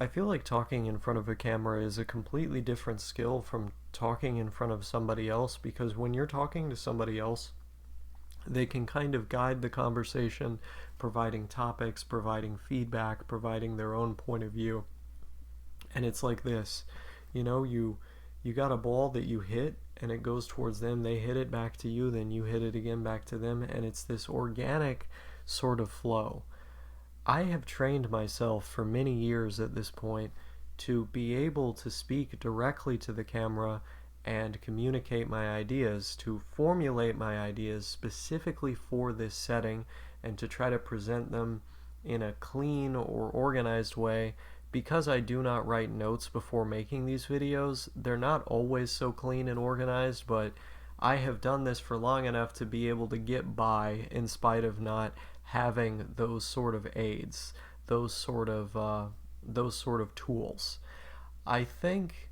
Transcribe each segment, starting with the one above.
I feel like talking in front of a camera is a completely different skill from talking in front of somebody else because when you're talking to somebody else, they can kind of guide the conversation, providing topics, providing feedback, providing their own point of view. And it's like this, you got a ball that you hit and it goes towards them, they hit it back to you, then you hit it again back to them, and it's this organic sort of flow. I have trained myself for many years at this point to be able to speak directly to the camera and communicate my ideas, to formulate my ideas specifically for this setting, and to try to present them in a clean or organized way. Because I do not write notes before making these videos, they're not always so clean and organized, but I have done this for long enough to be able to get by in spite of not having those sort of aids, those sort of tools. I think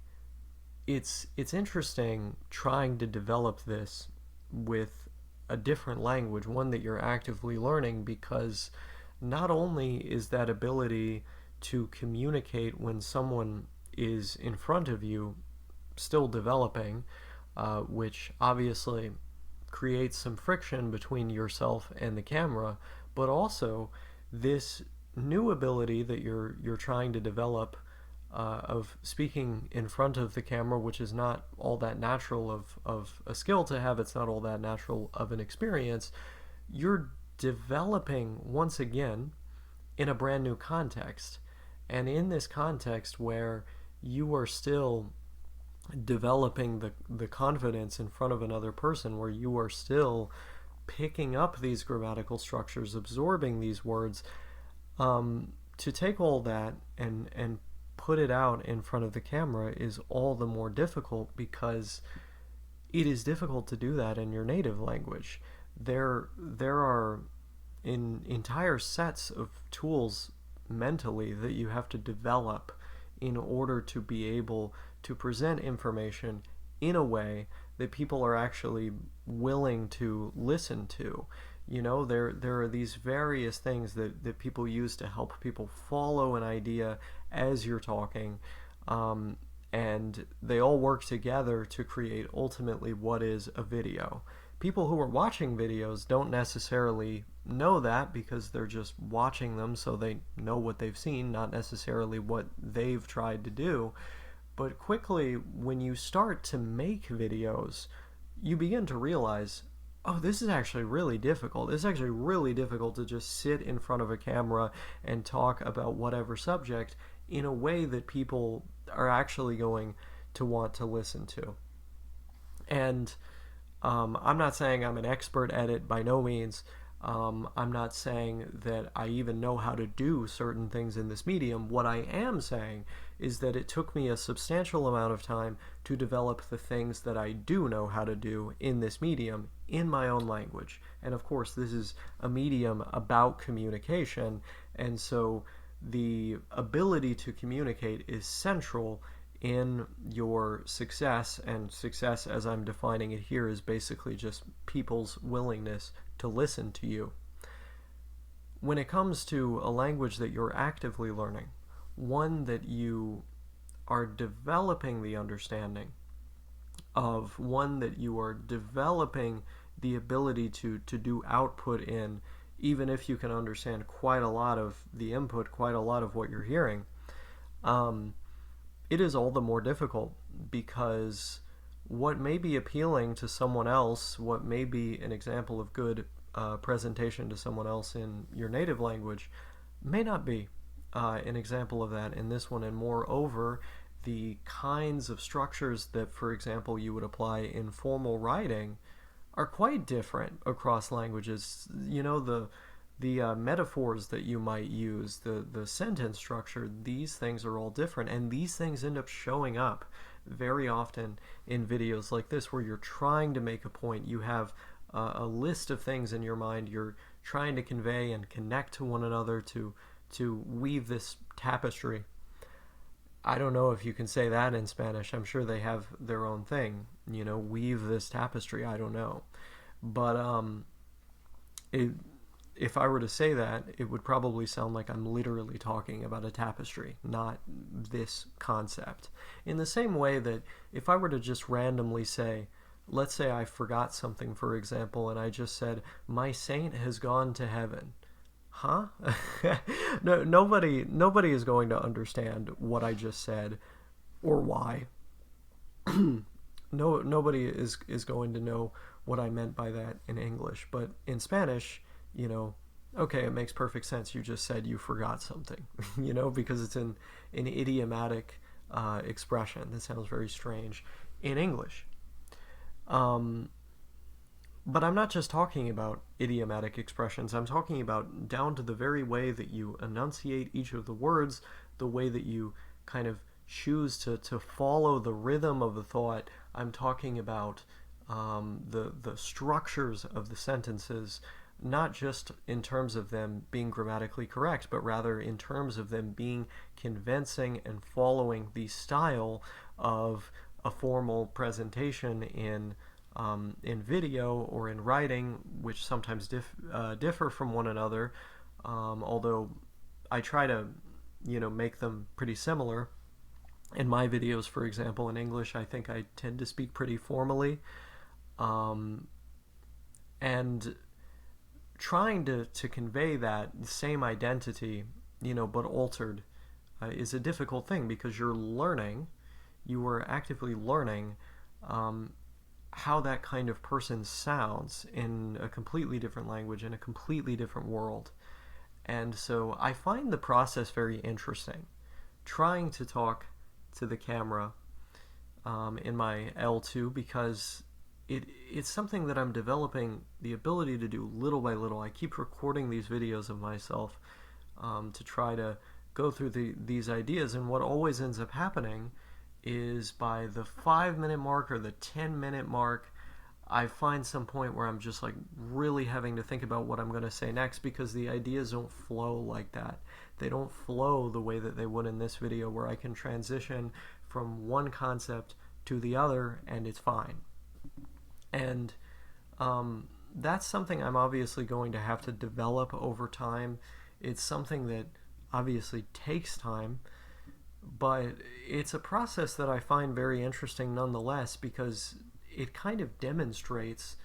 it's interesting trying to develop this with a different language, one that you're actively learning, because not only is that ability to communicate when someone is in front of you still developing, which obviously creates some friction between yourself and the camera, but also this new ability that you're trying to develop of speaking in front of the camera, which is not all that natural of a skill to have, it's not all that natural of an experience, you're developing once again in a brand new context. And in this context where you are still developing the confidence in front of another person, where you are still picking up these grammatical structures, absorbing these words, to take all that and put it out in front of the camera is all the more difficult because it is difficult to do that in your native language. There are entire sets of tools mentally that you have to develop in order to be able to present information in a way that people are actually willing to listen to. There are these various things that people use to help people follow an idea as you're talking, and they all work together to create ultimately what is a video. People who are watching videos don't necessarily know that because they're just watching them, so they know what they've seen, not necessarily what they've tried to do. But quickly, when you start to make videos, you begin to realize, oh, this is actually really difficult. It's actually really difficult to just sit in front of a camera and talk about whatever subject in a way that people are actually going to want to listen to. And I'm not saying I'm an expert at it by no means. I'm not saying that I even know how to do certain things in this medium. What I am saying is that it took me a substantial amount of time to develop the things that I do know how to do in this medium in my own language. And of course, this is a medium about communication, and so the ability to communicate is central in your success, and success as I'm defining it here is basically just people's willingness to listen to you. When it comes to a language that you're actively learning, one that you are developing the understanding of, one that you are developing the ability to do output in, even if you can understand quite a lot of the input, quite a lot of what you're hearing, it is all the more difficult because what may be appealing to someone else, what may be an example of good presentation to someone else in your native language, may not be an example of that in this one. And moreover, the kinds of structures that, for example, you would apply in formal writing are quite different across languages. The metaphors that you might use, the sentence structure, these things are all different, and these things end up showing up very often in videos like this where you're trying to make a point. You have a list of things in your mind you're trying to convey and connect to one another to weave this tapestry. I don't know if you can say that in Spanish. I'm sure they have their own thing, weave this tapestry. I don't know. But it if I were to say that, it would probably sound like I'm literally talking about a tapestry, not this concept. In the same way that if I were to just randomly say, let's say I forgot something, for example, and I just said, my saint has gone to heaven. Huh? No, nobody is going to understand what I just said or why. No, nobody is going to know what I meant by that in English, but in Spanish, okay, it makes perfect sense. You just said you forgot something, because it's an idiomatic expression that sounds very strange in English. Um, but I'm not just talking about idiomatic expressions. I'm talking about down to the very way that you enunciate each of the words, the way that you kind of choose to follow the rhythm of the thought. I'm talking about the structures of the sentences, not just in terms of them being grammatically correct, but rather in terms of them being convincing and following the style of a formal presentation in video or in writing, which sometimes differ from one another, although I try to make them pretty similar. In my videos, for example, in English, I think I tend to speak pretty formally, and trying to convey that same identity, but altered, is a difficult thing because you are actively learning how that kind of person sounds in a completely different language, in a completely different world. And so I find the process very interesting, trying to talk to the camera in my L2, because it's something that I'm developing the ability to do little by little. I keep recording these videos of myself to try to go through these ideas, and what always ends up happening is by the 5-minute mark or the 10-minute mark, I find some point where I'm just like really having to think about what I'm going to say next, because the ideas don't flow like that. They don't flow the way that they would in this video, where I can transition from one concept to the other and it's fine. And that's something I'm obviously going to have to develop over time. It's something that obviously takes time, but it's a process that I find very interesting nonetheless, because it kind of demonstrates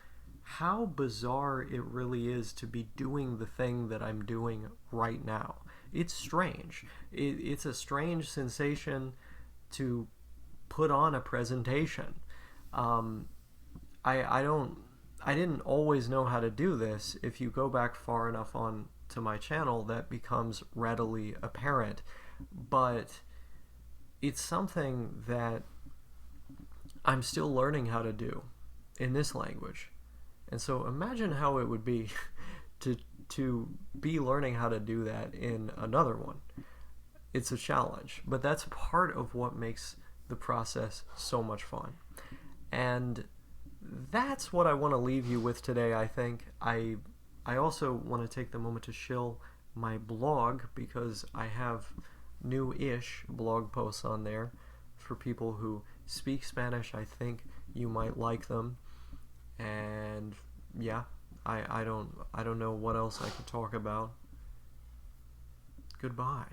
how bizarre it really is to be doing the thing that I'm doing right now. It's strange. It's a strange sensation to put on a presentation. I didn't always know how to do this. If you go back far enough on to my channel, that becomes readily apparent. But it's something that I'm still learning how to do in this language. And so imagine how it would be to be learning how to do that in another one. It's a challenge, but that's part of what makes the process so much fun. And that's what I want to leave you with today, I think. I also want to take the moment to shill my blog, because I have new-ish blog posts on there for people who speak Spanish. I think you might like them. And yeah, I don't know what else I could talk about. Goodbye.